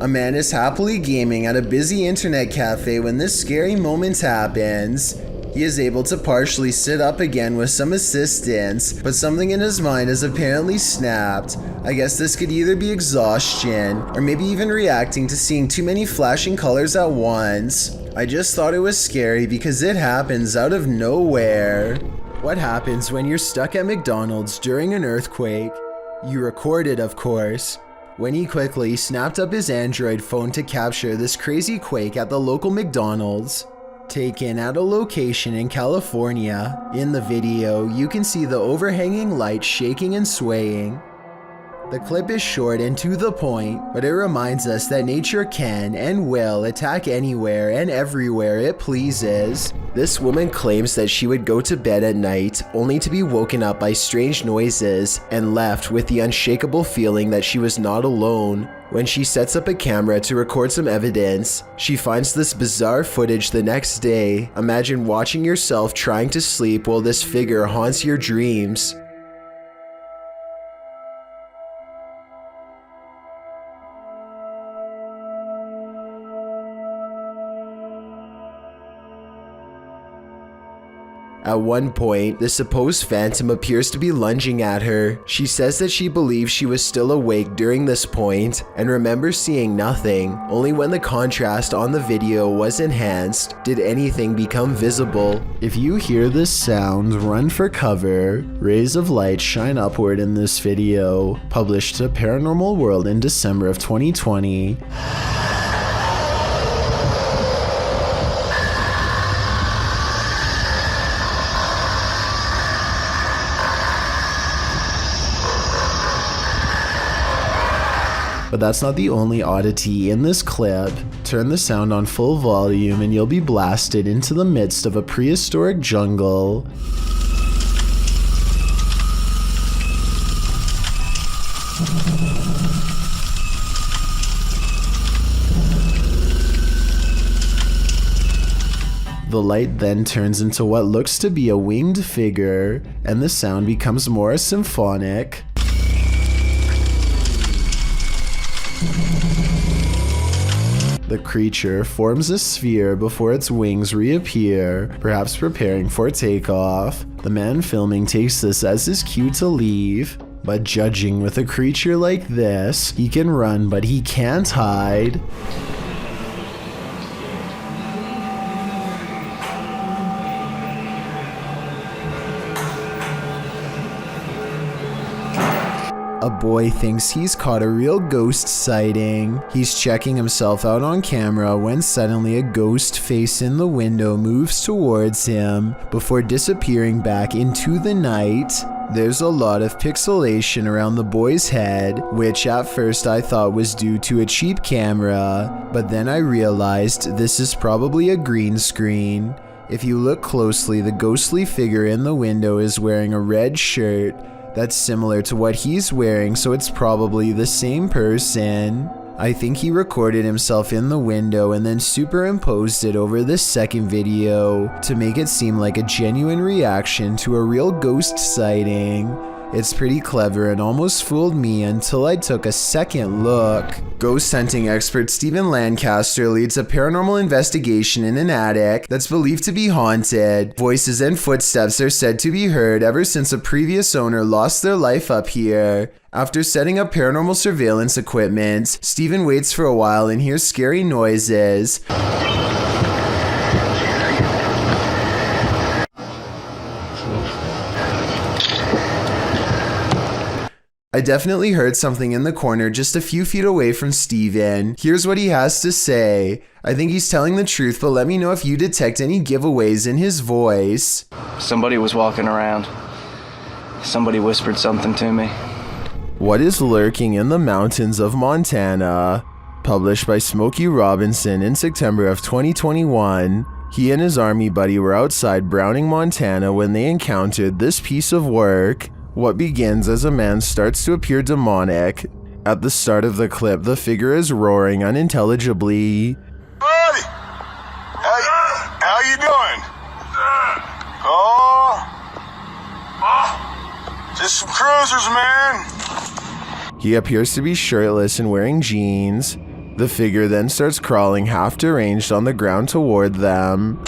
A man is happily gaming at a busy internet cafe when this scary moment happens. He is able to partially sit up again with some assistance, but something in his mind has apparently snapped. I guess this could either be exhaustion, or maybe even reacting to seeing too many flashing colors at once. I just thought it was scary because it happens out of nowhere. What happens when you're stuck at McDonald's during an earthquake? You record it, of course. When he quickly snapped up his Android phone to capture this crazy quake at the local McDonald's. Taken at a location in California. In the video, you can see the overhanging light shaking and swaying. The clip is short and to the point, but it reminds us that nature can and will attack anywhere and everywhere it pleases. This woman claims that she would go to bed at night only to be woken up by strange noises and left with the unshakable feeling that she was not alone. When she sets up a camera to record some evidence, she finds this bizarre footage the next day. Imagine watching yourself trying to sleep while this figure haunts your dreams. At one point, the supposed phantom appears to be lunging at her. She says that she believes she was still awake during this point and remembers seeing nothing. Only when the contrast on the video was enhanced did anything become visible. If you hear this sound, run for cover. Rays of light shine upward in this video, published to Paranormal World in December of 2020. But that's not the only oddity in this clip. Turn the sound on full volume and you'll be blasted into the midst of a prehistoric jungle. The light then turns into what looks to be a winged figure, and the sound becomes more symphonic. The creature forms a sphere before its wings reappear, perhaps preparing for takeoff. The man filming takes this as his cue to leave, but judging with a creature like this, he can run but he can't hide. A boy thinks he's caught a real ghost sighting. He's checking himself out on camera when suddenly a ghost face in the window moves towards him before disappearing back into the night. There's a lot of pixelation around the boy's head, which at first I thought was due to a cheap camera, but then I realized this is probably a green screen. If you look closely, the ghostly figure in the window is wearing a red shirt that's similar to what he's wearing, so it's probably the same person. I think he recorded himself in the window and then superimposed it over this second video to make it seem like a genuine reaction to a real ghost sighting. It's pretty clever and almost fooled me until I took a second look. Ghost hunting expert Stephen Lancaster leads a paranormal investigation in an attic that's believed to be haunted. Voices and footsteps are said to be heard ever since a previous owner lost their life up here. After setting up paranormal surveillance equipment, Stephen waits for a while and hears scary noises. I definitely heard something in the corner just a few feet away from Steven. Here's what he has to say. I think he's telling the truth, but let me know if you detect any giveaways in his voice. Somebody was walking around. Somebody whispered something to me. What is lurking in the mountains of Montana? Published by Smokey Robinson in September of 2021. He and his army buddy were outside Browning, Montana when they encountered this piece of work. What begins as a man starts to appear demonic. At the start of the clip, the figure is roaring unintelligibly. Buddy! How you doing? Just some cruisers, man. He appears to be shirtless and wearing jeans. The figure then starts crawling half deranged on the ground toward them.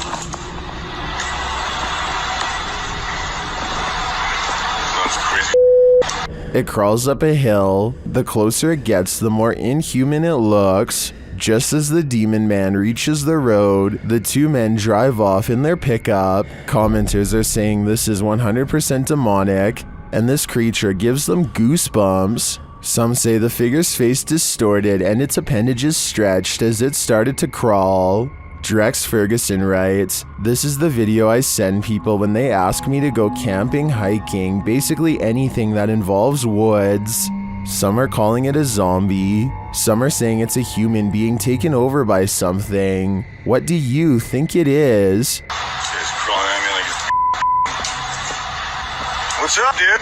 It crawls up a hill. The closer it gets, the more inhuman it looks. Just as the demon man reaches the road, the two men drive off in their pickup. Commenters are saying this is 100% demonic, and this creature gives them goosebumps. Some say the figure's face distorted and its appendages stretched as it started to crawl. Drex Ferguson writes, "This is the video I send people when they ask me to go camping, hiking, basically anything that involves woods." Some are calling it a zombie. Some are saying it's a human being taken over by something. What do you think it is? It's crawling at me like it's... What's up, dude?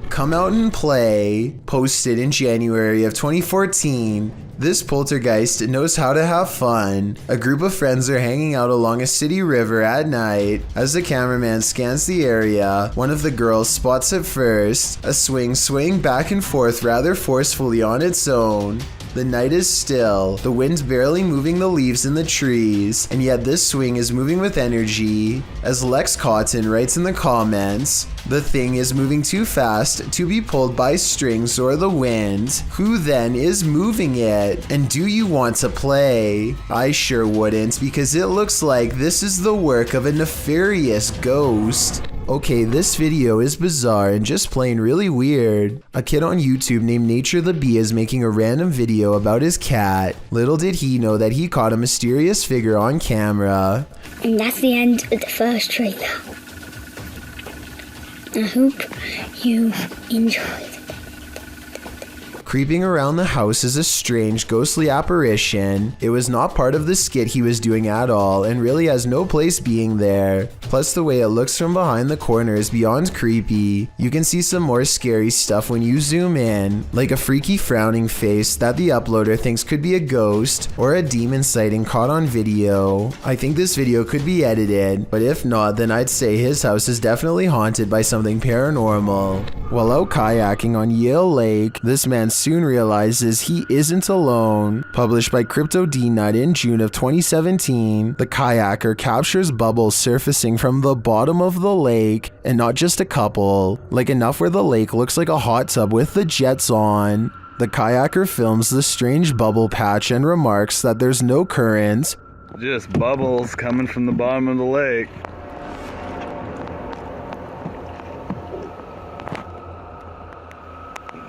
Come Out and Play, posted in January of 2014. This poltergeist knows how to have fun. A group of friends are hanging out along a city river at night. As the cameraman scans the area, one of the girls spots it first, a swing swaying back and forth rather forcefully on its own. The night is still, the wind's barely moving the leaves in the trees, and yet this swing is moving with energy. As Lex Cotton writes in the comments, the thing is moving too fast to be pulled by strings or the wind. Who then is moving it? And do you want to play? I sure wouldn't, because it looks like this is the work of a nefarious ghost. Okay, this video is bizarre and just plain really weird. A kid on YouTube named Nature the Bee is making a random video about his cat. Little did he know that he caught a mysterious figure on camera. And that's the end of the first trailer. I hope you've enjoyed. Creeping around the house is a strange, ghostly apparition. It was not part of the skit he was doing at all and really has no place being there. Plus the way it looks from behind the corner is beyond creepy. You can see some more scary stuff when you zoom in, like a freaky frowning face that the uploader thinks could be a ghost or a demon sighting caught on video. I think this video could be edited, but if not, then I'd say his house is definitely haunted by something paranormal. While out kayaking on Yale Lake, this man soon realizes he isn't alone. Published by Crypto D-Nut in June of 2017, the kayaker captures bubbles surfacing from the bottom of the lake, and not just a couple, like enough where the lake looks like a hot tub with the jets on. The kayaker films the strange bubble patch and remarks that there's no current. Just bubbles coming from the bottom of the lake.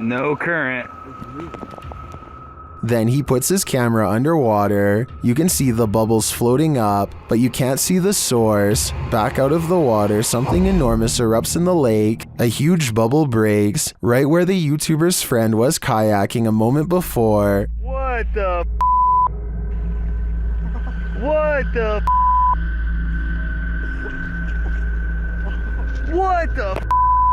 No current. Then he puts his camera underwater. You can see the bubbles floating up, but you can't see the source. Back out of the water, something enormous erupts in the lake. A huge bubble breaks, right where the YouTuber's friend was kayaking a moment before. What the What the What the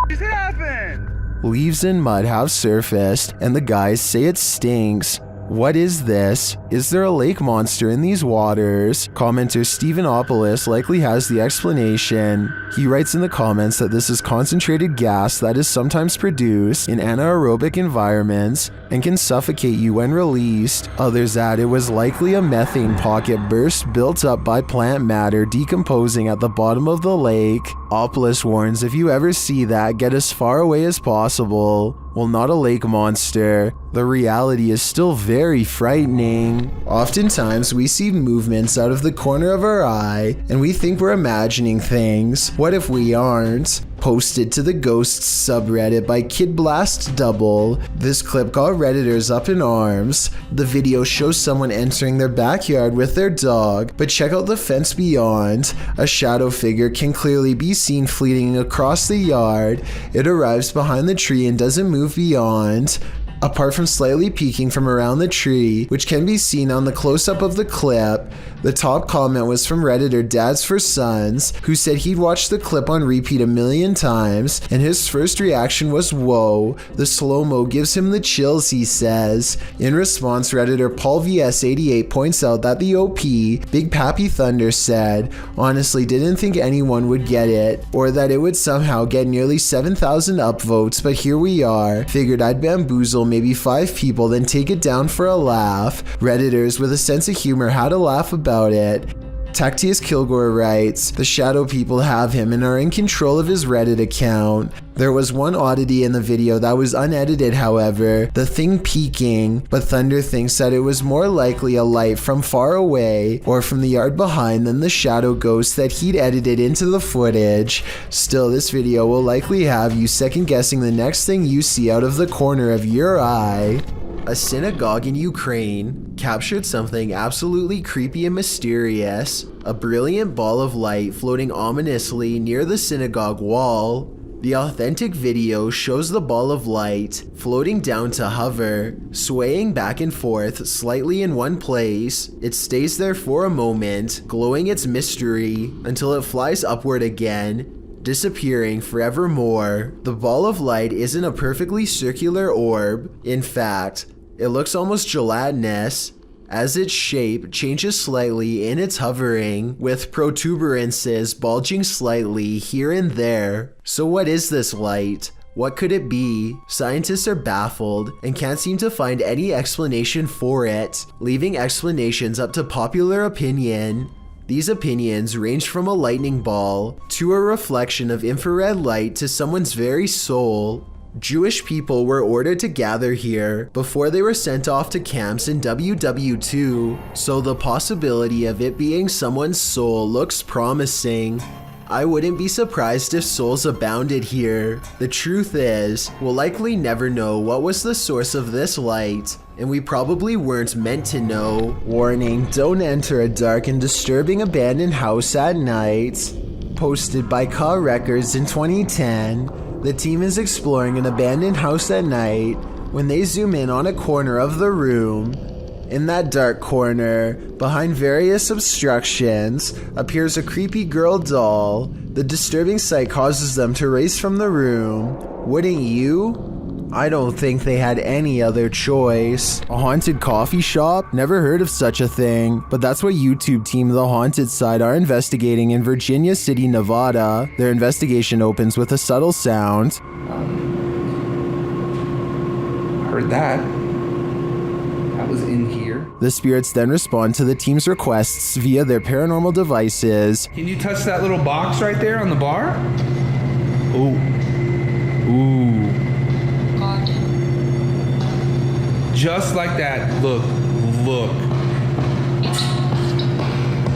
just happened? Leaves and mud have surfaced, and the guys say it stinks. What is this? Is there a lake monster in these waters? Commenter Stephenopolis likely has the explanation. He writes in the comments that this is concentrated gas that is sometimes produced in anaerobic environments and can suffocate you when released. Others add it was likely a methane pocket burst built up by plant matter decomposing at the bottom of the lake. Opolis warns if you ever see that, get as far away as possible. Well, not a lake monster. The reality is still very frightening. Oftentimes, we see movements out of the corner of our eye, and we think we're imagining things. What if we aren't? Posted to the Ghosts subreddit by Kid Blast Double. This clip got Redditors up in arms. The video shows someone entering their backyard with their dog, but check out the fence beyond. A shadow figure can clearly be seen fleeting across the yard. It arrives behind the tree and doesn't move beyond. Apart from slightly peeking from around the tree, which can be seen on the close-up of the clip, the top comment was from Redditor Dads for Sons, who said he'd watched the clip on repeat a million times, and his first reaction was, "Whoa, the slow-mo gives him the chills," he says. In response, Redditor Paul VS88 points out that the OP, Big Pappy Thunder, said, "Honestly didn't think anyone would get it, or that it would somehow get nearly 7,000 upvotes, but here we are. Figured I'd bamboozle maybe 5 people, then take it down for a laugh." Redditors with a sense of humor had a laugh about it. Tactius Kilgore writes, "The shadow people have him and are in control of his Reddit account." There was one oddity in the video that was unedited, however, the thing peeking, but Thunder thinks that it was more likely a light from far away or from the yard behind than the shadow ghost that he'd edited into the footage. Still, this video will likely have you second guessing the next thing you see out of the corner of your eye. A synagogue in Ukraine captured something absolutely creepy and mysterious, a brilliant ball of light floating ominously near the synagogue wall. The authentic video shows the ball of light floating down to hover, swaying back and forth slightly in one place. It stays there for a moment, glowing its mystery, until it flies upward again, disappearing forevermore. The ball of light isn't a perfectly circular orb. In fact, it looks almost gelatinous, as its shape changes slightly in its hovering, with protuberances bulging slightly here and there. So what is this light? What could it be? Scientists are baffled and can't seem to find any explanation for it, leaving explanations up to popular opinion. These opinions range from a lightning ball to a reflection of infrared light to someone's very soul. Jewish people were ordered to gather here before they were sent off to camps in WW2, so the possibility of it being someone's soul looks promising. I wouldn't be surprised if souls abounded here. The truth is, we'll likely never know what was the source of this light, and we probably weren't meant to know. Warning, don't enter a dark and disturbing abandoned house at night. Posted by Ka Records in 2010, the team is exploring an abandoned house at night when they zoom in on a corner of the room. In that dark corner, behind various obstructions, appears a creepy girl doll. The disturbing sight causes them to race from the room. Wouldn't you? I don't think they had any other choice. A haunted coffee shop? Never heard of such a thing, but that's what YouTube team The Haunted Side are investigating in Virginia City, Nevada. Their investigation opens with a subtle sound. Heard that. That was in here. The spirits then respond to the team's requests via their paranormal devices. Can you touch that little box right there on the bar? Ooh. Ooh. Just like that. Look. Look.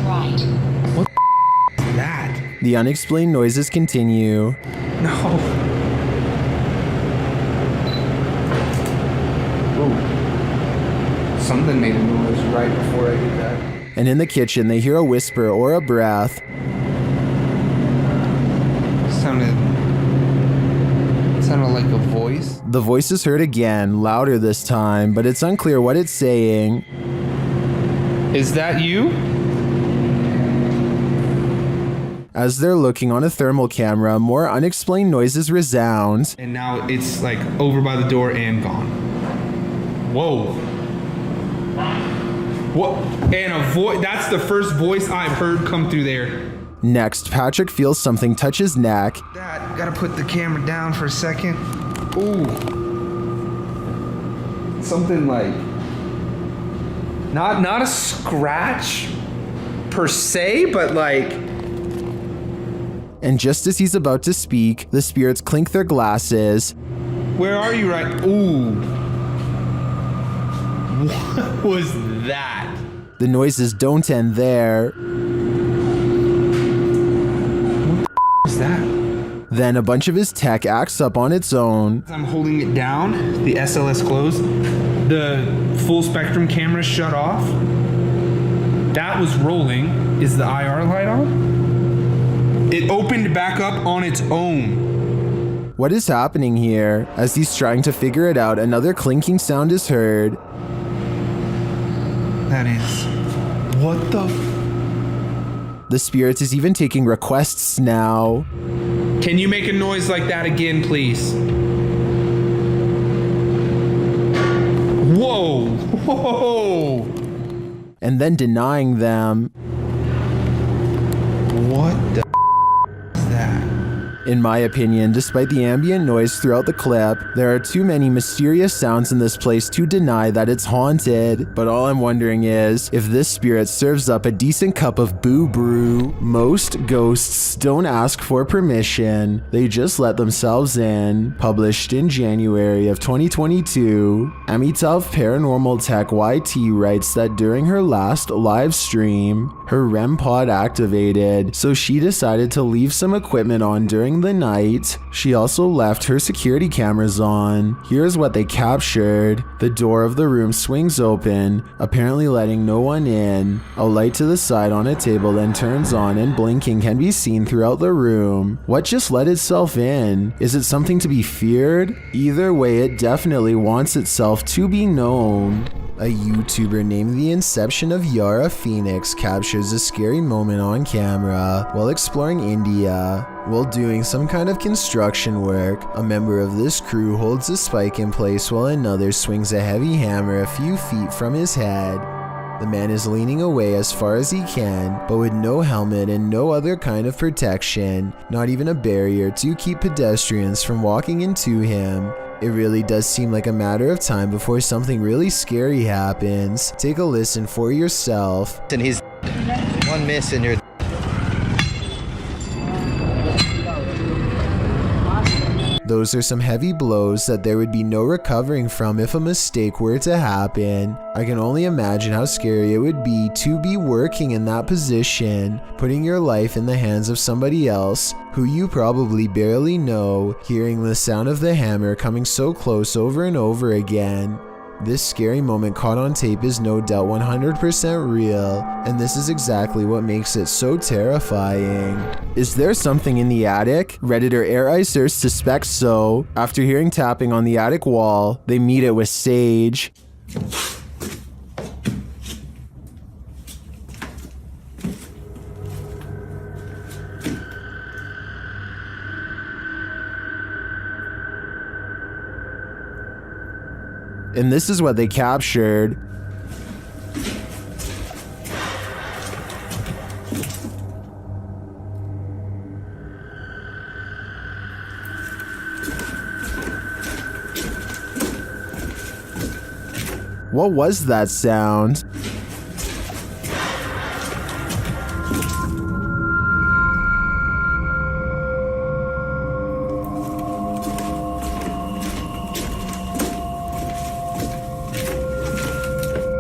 Right. What the is that? The unexplained noises continue. No. Ooh. Something made a noise right before I did that. And in the kitchen, they hear a whisper or a breath. Sounded like a voice. The voice is heard again, louder this time, but it's unclear what it's saying. Is that you? As they're looking on a thermal camera, more unexplained noises resound. And now it's like over by the door and gone. Whoa. What? And a voice. That's the first voice I've heard come through there. Next, Patrick feels something touch his neck. Dad, gotta put the camera down for a second. Ooh. Something like not a scratch per se, but like. And just as he's about to speak, the spirits clink their glasses. Where are you right? Ooh. What was that? The noises don't end there. What was that? Then a bunch of his tech acts up on its own. I'm holding it down, the SLS closed, the full spectrum camera shut off. That was rolling. Is the IR light on? It opened back up on its own. What is happening here? As he's trying to figure it out, another clinking sound is heard. That is... What the... The spirit is even taking requests now. Can you make a noise like that again, please? Whoa! Whoa! And then denying them. What the is that? In my opinion, despite the ambient noise throughout the clip, there are too many mysterious sounds in this place to deny that it's haunted. But all I'm wondering is, if this spirit serves up a decent cup of boo brew. Most ghosts don't ask for permission, they just let themselves in. Published in January of 2022, Amitav Paranormal Tech YT writes that during her last live stream, her REM pod activated, so she decided to leave some equipment on during the night. She also left her security cameras on. Here's what they captured. The door of the room swings open, apparently letting no one in. A light to the side on a table then turns on and blinking can be seen throughout the room. What just let itself in? Is it something to be feared? Either way, it definitely wants itself to be known. A YouTuber named The Inception of Yara Phoenix captures a scary moment on camera while exploring India. While doing some kind of construction work, a member of this crew holds a spike in place while another swings a heavy hammer a few feet from his head. The man is leaning away as far as he can, but with no helmet and no other kind of protection, not even a barrier to keep pedestrians from walking into him. It really does seem like a matter of time before something really scary happens. Take a listen for yourself. And he's one miss and you're... Those are some heavy blows that there would be no recovering from if a mistake were to happen. I can only imagine how scary it would be to be working in that position, putting your life in the hands of somebody else who you probably barely know, hearing the sound of the hammer coming so close over and over again. This scary moment caught on tape is no doubt 100% real, and this is exactly what makes it so terrifying. Is there something in the attic? Redditor Air Icer suspects so. After hearing tapping on the attic wall, they meet it with Sage. And this is what they captured. What was that sound?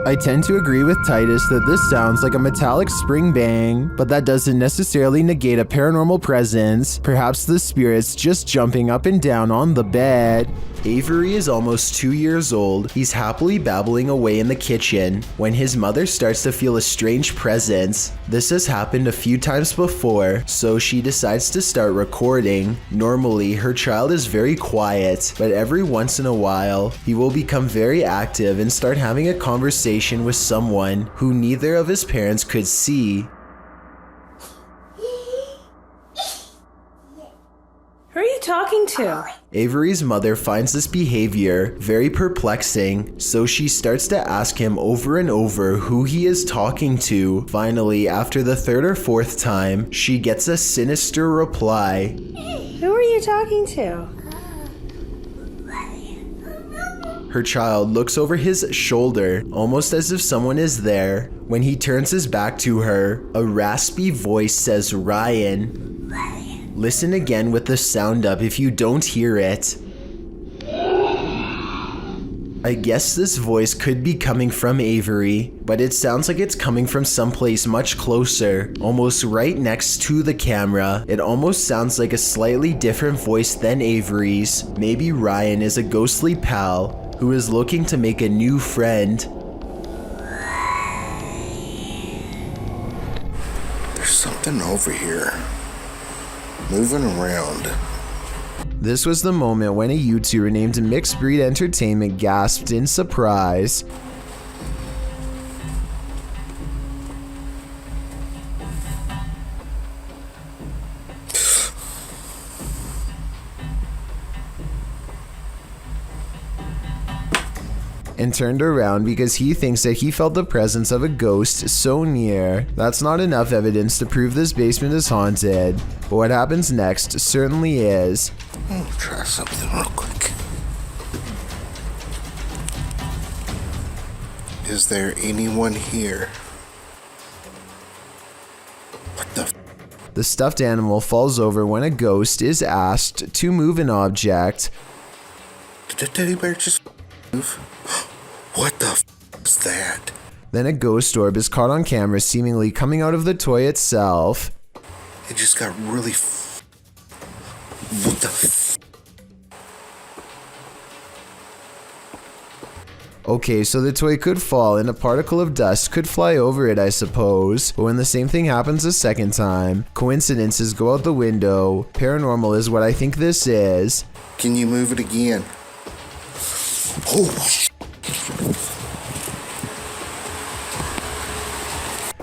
I tend to agree with Titus that this sounds like a metallic spring bang, but that doesn't necessarily negate a paranormal presence. Perhaps the spirit's just jumping up and down on the bed. Avery is almost 2 years old. He's happily babbling away in the kitchen when his mother starts to feel a strange presence. This has happened a few times before, so she decides to start recording. Normally, her child is very quiet, but every once in a while, he will become very active and start having a conversation with someone who neither of his parents could see. Who are you talking to? Avery's mother finds this behavior very perplexing, so she starts to ask him over and over who he is talking to. Finally, after the third or fourth time, she gets a sinister reply. Who are you talking to? Her child looks over his shoulder, almost as if someone is there. When he turns his back to her, a raspy voice says, "Ryan." Listen again with the sound up if you don't hear it. I guess this voice could be coming from Avery, but it sounds like it's coming from someplace much closer, almost right next to the camera. It almost sounds like a slightly different voice than Avery's. Maybe Ryan is a ghostly pal who is looking to make a new friend. There's something over here. Moving around. This was the moment when a YouTuber named Mixed Breed Entertainment gasped in surprise. And turned around because he thinks that he felt the presence of a ghost so near. That's not enough evidence to prove this basement is haunted, but what happens next certainly is. Let me try something real quick. Is there anyone here? What the The stuffed animal falls over when a ghost is asked to move an object. Did the teddy bear just move? What the is that? Then a ghost orb is caught on camera seemingly coming out of the toy itself. It just got really what the Okay, so the toy could fall and a particle of dust could fly over it, I suppose. But when the same thing happens a second time, coincidences go out the window. Paranormal is what I think this is. Can you move it again? Oh,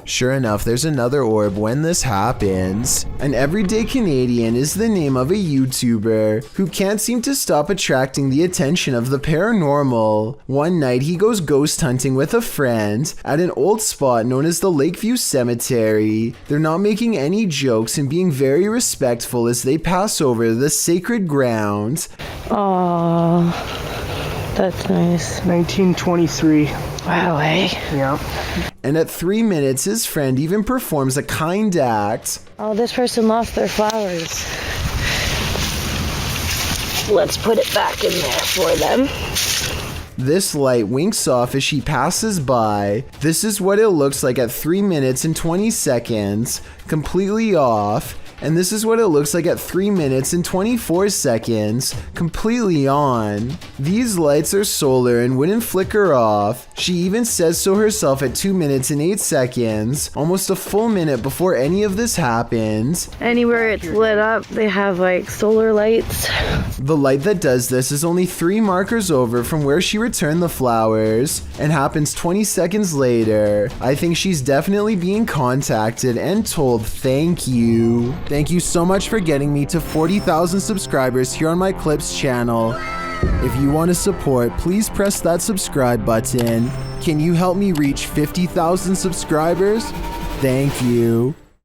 Sure enough, there's another orb when this happens. An everyday Canadian is the name of a YouTuber who can't seem to stop attracting the attention of the paranormal. One night he goes ghost hunting with a friend at an old spot known as the Lakeview Cemetery. They're not making any jokes and being very respectful as they pass over the sacred ground. Aww, that's nice. 1923. Wow, eh? Yeah. And at 3 minutes, his friend even performs a kind act. Oh, this person lost their flowers. Let's put it back in there for them. This light winks off as she passes by. This is what it looks like at 3 minutes and 20 seconds, completely off. And this is what it looks like at 3 minutes and 24 seconds, completely on. These lights are solar and wouldn't flicker off. She even says so herself at 2 minutes and 8 seconds, almost a full minute before any of this happens. Anywhere it's lit up, they have like solar lights. The light that does this is only 3 markers over from where she returned the flowers and happens 20 seconds later. I think she's definitely being contacted and told thank you. Thank you so much for getting me to 40,000 subscribers here on my Clips channel. If you want to support, please press that subscribe button. Can you help me reach 50,000 subscribers? Thank you.